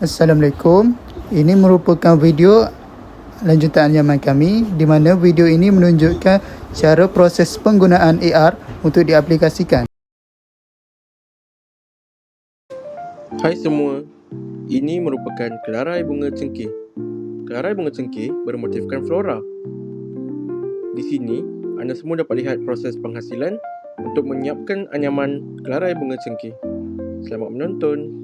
Assalamualaikum. Ini merupakan video lanjutan anyaman kami di mana video ini menunjukkan cara proses penggunaan AR untuk diaplikasikan. Hai semua, ini merupakan kelarai bunga cengkeh. Kelarai bunga cengkeh bermotifkan flora. Di sini, anda semua dapat lihat proses penghasilan untuk menyiapkan anyaman kelarai bunga cengkeh. Selamat menonton.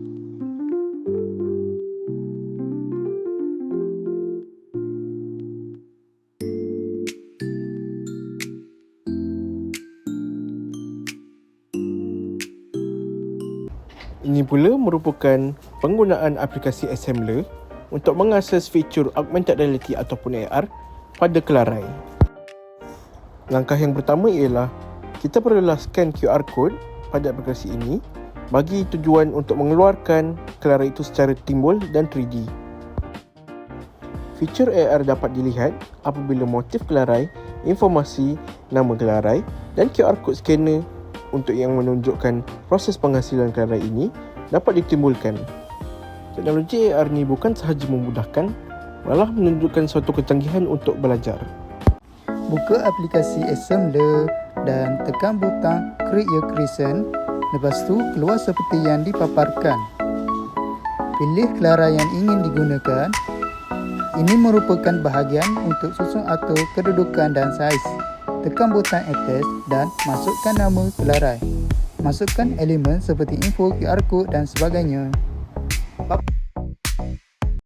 Ini pula merupakan penggunaan aplikasi Assembler untuk mengakses fitur augmented reality ataupun AR pada kelarai. Langkah yang pertama ialah kita perlulah scan QR code pada aplikasi ini bagi tujuan untuk mengeluarkan kelarai itu secara timbul dan 3D. Fitur AR dapat dilihat apabila motif kelarai, informasi, nama kelarai dan QR code scanner untuk yang menunjukkan proses penghasilan kelarai ini dapat ditimbulkan. Teknologi AR ni bukan sahaja memudahkan, malah menunjukkan suatu kecanggihan untuk belajar. Buka aplikasi Assembler dan tekan butang Create Your Creation. Lepas tu keluar seperti yang dipaparkan. Pilih kelarai yang ingin digunakan. Ini merupakan bahagian untuk susun atur kedudukan dan saiz. Tekan butang Attach dan masukkan nama kelarai. Masukkan elemen seperti info, QR code dan sebagainya.